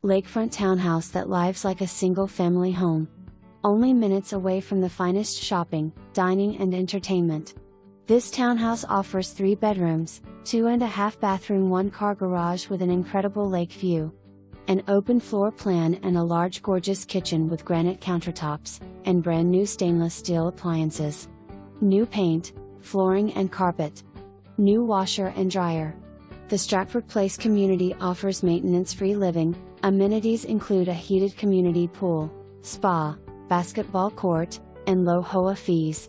lakefront townhouse that lives like a single-family home. Only minutes away from the finest shopping, dining and entertainment. This townhouse offers 3 bedrooms, 2.5 bathroom 1-car garage with an incredible lake view. An open floor plan and a large gorgeous kitchen with granite countertops, and brand new stainless steel appliances. New paint, flooring and carpet. New washer and dryer. The Stratford Place community offers maintenance-free living. Amenities include a heated community pool, spa, basketball court, and low HOA fees.